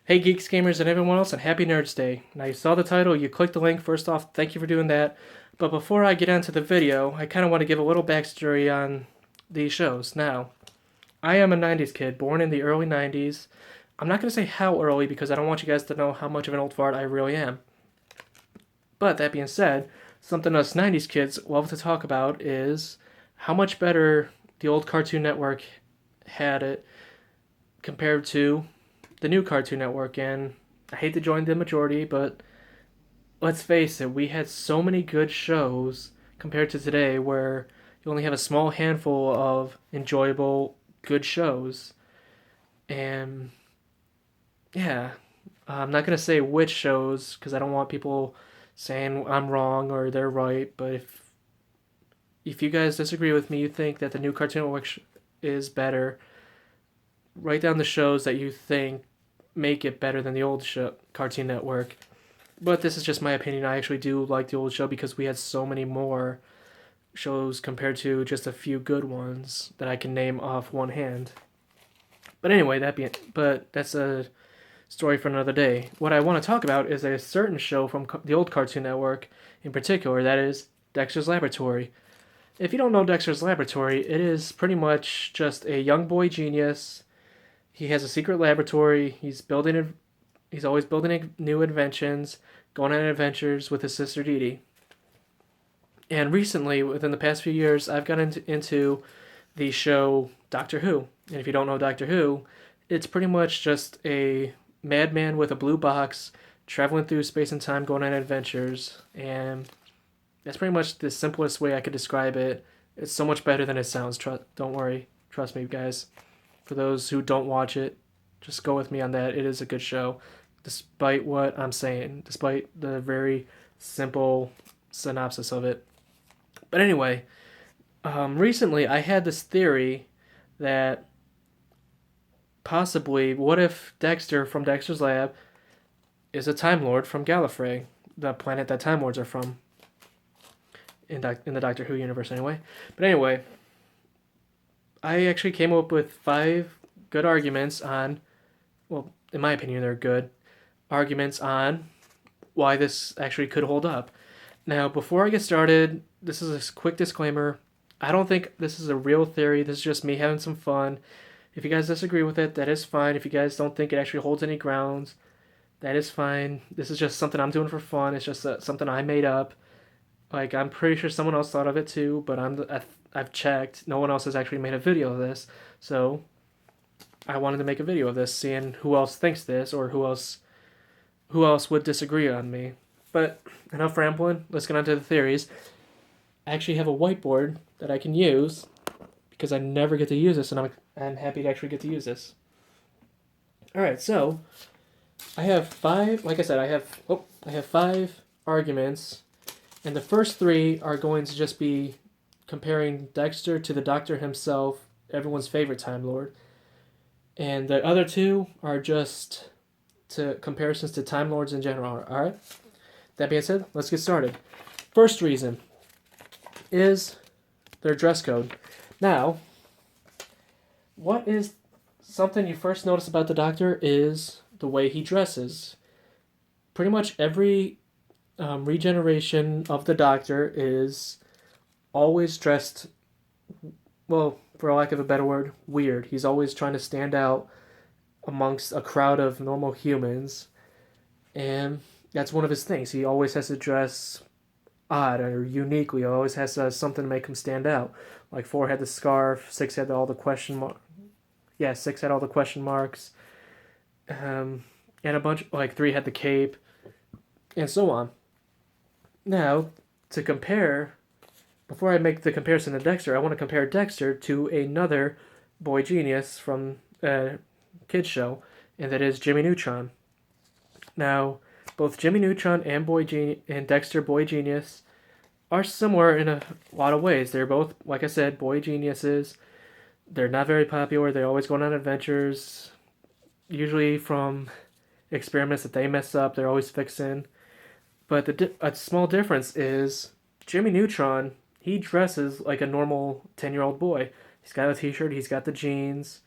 Hey Geeks, Gamers, and everyone else, and Happy Nerds Day. Now you saw the title, you clicked the link. First off, thank you for doing that. But before I get into the video, I kind of want to give a little backstory on these shows. Now, I am a 90s kid, born in the early 90s. I'm not going to say how early because I don't want you guys to know how much of an old fart I really am. But that being said, something us 90s kids love to talk about is how much better the old Cartoon Network had it compared to the new Cartoon Network. And I hate to join the majority, but let's face it, we had so many good shows compared to today where you only have a small handful of enjoyable, good shows. And yeah, I'm not going to say which shows because I don't want people saying I'm wrong or they're right, but if you guys disagree with me, you think that the new Cartoon Network is better, write down the shows that you think make it better than the old show, Cartoon Network. But this is just my opinion. I actually do like the old show because we had so many more shows compared to just a few good ones that I can name off one hand. But anyway, that's a story for another day. What I want to talk about is a certain show from the old Cartoon Network, in particular, that is Dexter's Laboratory. If you don't know Dexter's Laboratory, it is pretty much just a young boy genius. He has a secret laboratory. He's always building new inventions, going on adventures with his sister Dee Dee. And recently, within the past few years, I've gotten into the show Doctor Who. And if you don't know Doctor Who, it's pretty much just a madman with a blue box traveling through space and time, going on adventures. And that's pretty much the simplest way I could describe it. It's so much better than it sounds. Don't worry. Trust me, guys. For those who don't watch it, just go with me on that. It is a good show, despite what I'm saying, despite the very simple synopsis of it. But anyway, recently I had this theory that possibly, what if Dexter from Dexter's Lab is a Time Lord from Gallifrey, the planet that Time Lords are from, in the Doctor Who universe anyway. But anyway, I actually came up with 5 good arguments on, well, in my opinion, they're good arguments on why this actually could hold up. Now, before I get started, this is a quick disclaimer. I don't think this is a real theory. This is just me having some fun. If you guys disagree with it, that is fine. If you guys don't think it actually holds any grounds, that is fine. This is just something I'm doing for fun. It's just something I made up. Like, I'm pretty sure someone else thought of it too, but I've checked. No one else has actually made a video of this. So I wanted to make a video of this, seeing who else thinks this or who else would disagree on me. But enough rambling. Let's get on to the theories. I actually have a whiteboard that I can use because I never get to use this, and I'm happy to actually get to use this. All right, so I have 5. Like I said, I have 5 arguments, and the first 3 are going to just be comparing Dexter to the Doctor himself, everyone's favorite Time Lord, and the other 2 are just comparisons to Time Lords in general. All right. That being said, let's get started. First reason is their dress code. Now, what is something you first notice about the Doctor is the way he dresses. Pretty much every regeneration of the Doctor is always dressed, well, for lack of a better word, weird. He's always trying to stand out amongst a crowd of normal humans, and that's one of his things. He always has to dress odd or uniquely. He always has to have something to make him stand out. Like 4 had the scarf, 6 had all the question mark. Yeah, 6 had all the question marks. And a bunch, like 3 had the cape, and so on. Now, to compare, before I make the comparison to Dexter, I want to compare Dexter to another boy genius from a kids show, and that is Jimmy Neutron. Now, both Jimmy Neutron and Dexter Boy Genius are similar in a lot of ways. They're both, like I said, boy geniuses. They're not very popular. They're always going on adventures, usually from experiments that they mess up. They're always fixing. But a small difference is Jimmy Neutron, he dresses like a normal 10-year-old boy. He's got a t-shirt, he's got the jeans,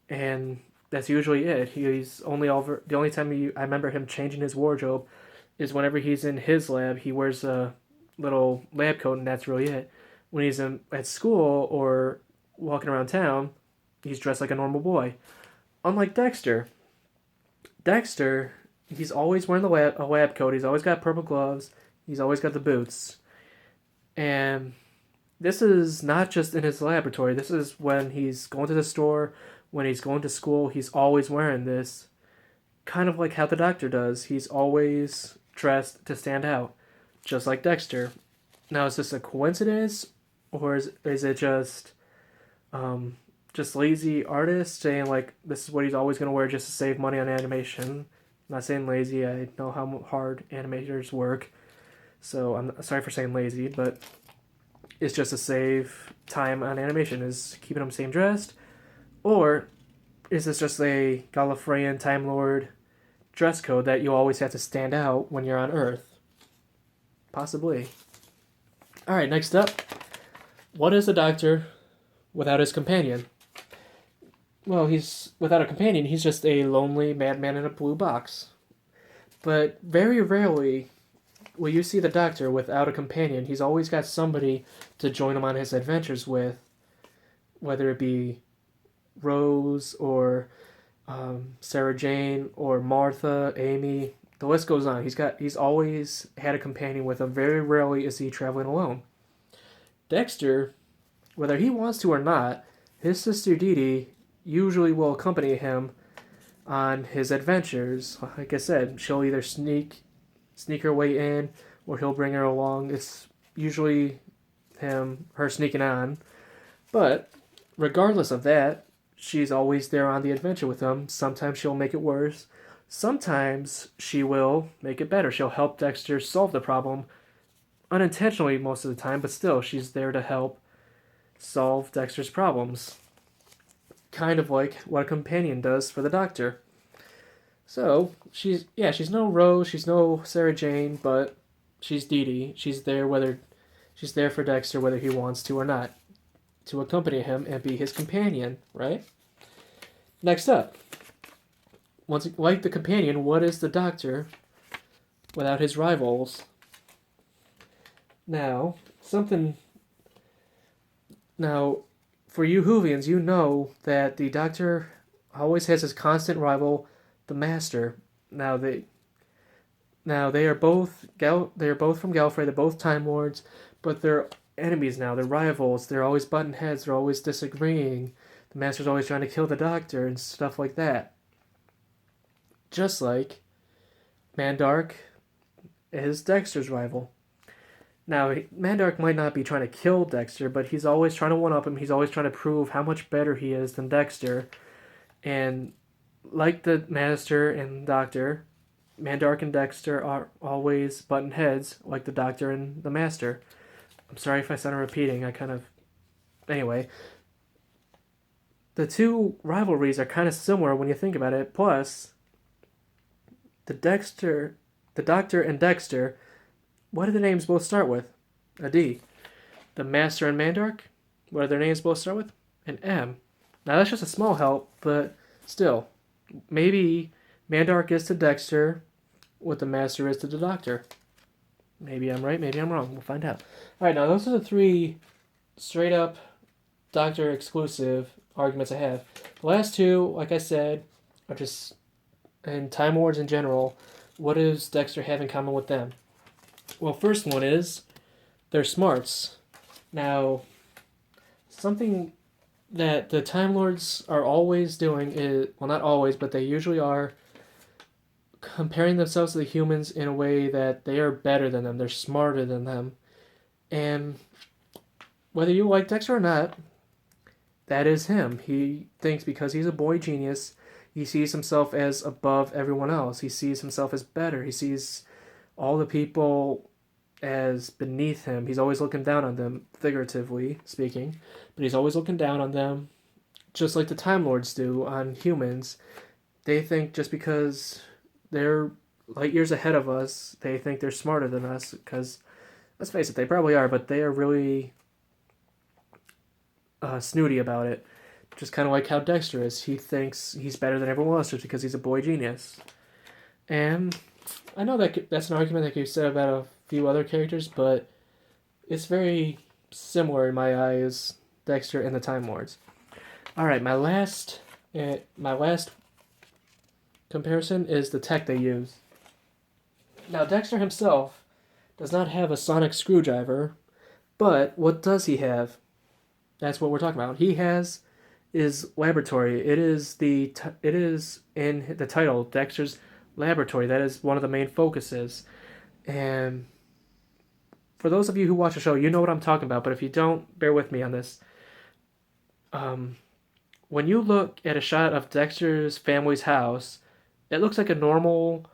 and That's usually it. He's only over the only time I remember him changing his wardrobe is whenever he's in his lab. He wears a little lab coat, and that's really it. When he's at school or walking around town, he's dressed like a normal boy. Unlike Dexter. Dexter, he's always wearing a lab coat. He's always got purple gloves. He's always got the boots. And this is not just in his laboratory. This is when he's going to the store, when he's going to school. He's always wearing this. Kind of like how the doctor does. He's always dressed to stand out, just like Dexter. Now, is this a coincidence, or is it just lazy artist saying like this is what he's always gonna wear just to save money on animation? I'm not saying lazy. I know how hard animators work, so I'm sorry for saying lazy, but it's just to save time on animation. Is keeping them same dressed, or is this just a Gallifreyan Time Lord dress code that you always have to stand out when you're on Earth? Possibly. All right, next up, what is the Doctor without his companion? Well, he's without a companion. He's just a lonely madman in a blue box. But very rarely will you see the Doctor without a companion. He's always got somebody to join him on his adventures with, whether it be Rose or Sarah Jane or Martha, Amy. The list goes on. He's always had a companion with him. Very rarely is he traveling alone. Dexter, whether he wants to or not, his sister Dee Dee usually will accompany him on his adventures. Like I said, she'll either sneak her way in, or he'll bring her along. It's usually her sneaking on. But regardless of that, she's always there on the adventure with him. Sometimes she'll make it worse. Sometimes she will make it better. She'll help Dexter solve the problem unintentionally most of the time, but still, she's there to help solve Dexter's problems. Kind of like what a companion does for the Doctor. So, she's no Rose, she's no Sarah Jane, but she's Dee Dee. She's there for Dexter whether he wants to or not, to accompany him and be his companion, right? Next up, once like the companion, what is the Doctor without his rivals? Now, for you Whovians, you know that the Doctor always has his constant rival, the Master. They are both from Gallifrey. They're both Time Lords, but they're enemies now. They're rivals. They're always butting heads. They're always disagreeing. The Master's always trying to kill the Doctor and stuff like that. Just like Mandark is Dexter's rival. Now, Mandark might not be trying to kill Dexter, but he's always trying to one-up him. He's always trying to prove how much better he is than Dexter. And like the Master and Doctor, Mandark and Dexter are always button heads, like the Doctor and the Master. I'm sorry if I sound repeating. Anyway, the two rivalries are kind of similar when you think about it. Plus, the Doctor and Dexter, what do the names both start with? A D. The Master and Mandark, what do their names both start with? An M. Now that's just a small help, but still, maybe Mandark is to Dexter what the Master is to the Doctor. Maybe I'm right, maybe I'm wrong. We'll find out. Alright, now those are the three straight up Doctor exclusive arguments I have. The last two, like I said, are just in Time Lords in general. What does Dexter have in common with them? Well, first one is their smarts. Now, something that the Time Lords are always doing is, well, not always, but they usually are comparing themselves to the humans in a way that they are better than them, they're smarter than them. And whether you like Dexter or not, that is him. He thinks because he's a boy genius, he sees himself as above everyone else. He sees himself as better. He sees all the people as beneath him. He's always looking down on them, figuratively speaking, but he's always looking down on them, just like the Time Lords do on humans. They think just because they're light years ahead of us, they think they're smarter than us, because, let's face it, they probably are, but they are really snooty about it. Just kind of like how Dexter is. He thinks he's better than everyone else just because he's a boy genius. And I know that's an argument that can be said about a few other characters, but it's very similar in my eyes, Dexter and the Time Lords. All right, my last comparison is the tech they use. Now, Dexter himself does not have a sonic screwdriver, but what does he have? That's what we're talking about. He has his laboratory. It is in the title, Dexter's Laboratory. That is one of the main focuses. And for those of you who watch the show, you know what I'm talking about. But if you don't, bear with me on this. When you look at a shot of Dexter's family's house, it looks like a normal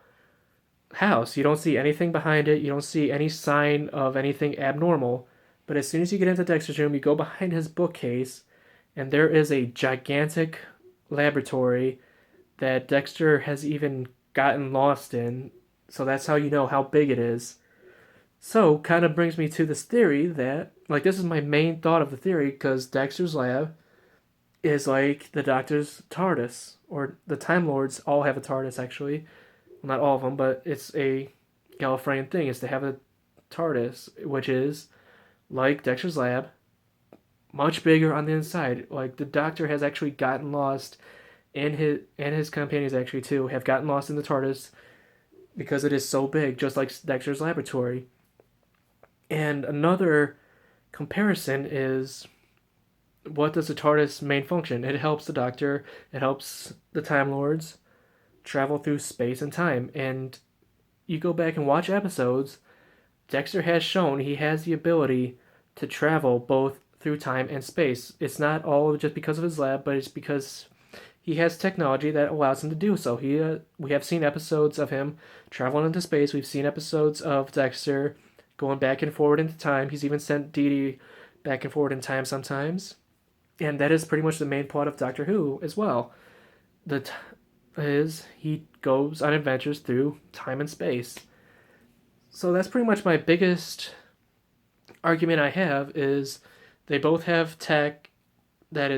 house. You don't see anything behind it. You don't see any sign of anything abnormal. But as soon as you get into Dexter's room, you go behind his bookcase, and there is a gigantic laboratory that Dexter has even gotten lost in. So that's how you know how big it is. So, kind of brings me to this theory that, like, this is my main thought of the theory, because Dexter's lab is like the Doctor's TARDIS, or the Time Lords all have a TARDIS, actually. Well, not all of them, but it's a Gallifreyan thing, is to have a TARDIS, which is like Dexter's lab, much bigger on the inside. Like, the Doctor has actually gotten lost, and his companions actually too have gotten lost in the TARDIS because it is so big, just like Dexter's laboratory. And another comparison is, what does the TARDIS main function? It helps the Doctor, it helps the Time Lords travel through space and time. And you go back and watch episodes, Dexter has shown he has the ability to travel both through time and space. It's not all just because of his lab, but it's because he has technology that allows him to do so. We have seen episodes of him traveling into space. We've seen episodes of Dexter going back and forward into time. He's even sent Dee Dee back and forward in time sometimes. And that is pretty much the main plot of Doctor Who as well. He goes on adventures through time and space. So that's pretty much my biggest argument I have, is they both have tech that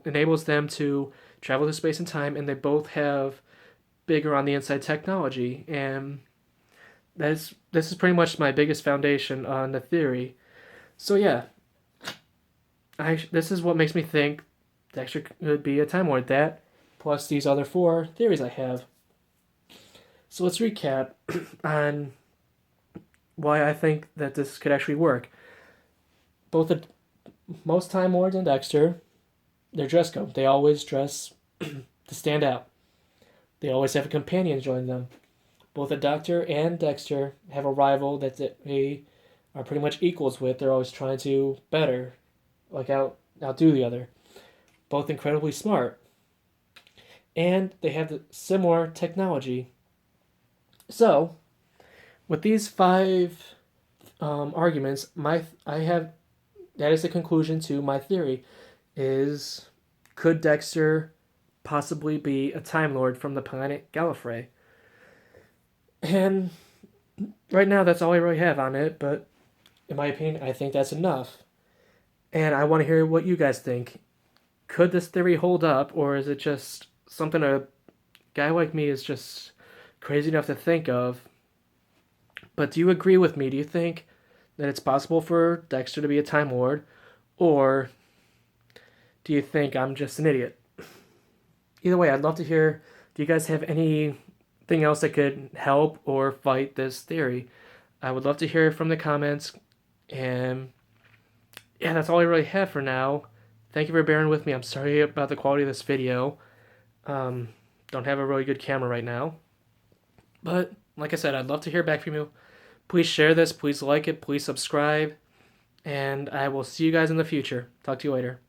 enables them to travel to space and time, and they both have bigger on the inside technology. And this is pretty much my biggest foundation on the theory. So yeah, this is what makes me think Dexter could be a Time Lord. That plus these other 4 theories I have. So let's recap on why I think that this could actually work. Most Time Lords and Dexter, their dress code. They always dress to stand out. They always have a companion join them. Both the Doctor and Dexter have a rival that they are pretty much equals with. They're always trying to better, like outdo the other. Both incredibly smart. And they have the similar technology. So, with these 5 arguments, that is the conclusion to my theory. Is, could Dexter possibly be a Time Lord from the planet Gallifrey? And right now, that's all I really have on it, but in my opinion, I think that's enough. And I want to hear what you guys think. Could this theory hold up, or is it just something a guy like me is just crazy enough to think of? But do you agree with me? Do you think that it's possible for Dexter to be a Time Lord, or do you think I'm just an idiot? Either way, I'd love to hear, do you guys have anything else that could help or fight this theory? I would love to hear from the comments. And yeah, that's all I really have for now. Thank you for bearing with me. I'm sorry about the quality of this video. Don't have a really good camera right now. But like I said, I'd love to hear back from you. Please share this. Please like it. Please subscribe. And I will see you guys in the future. Talk to you later.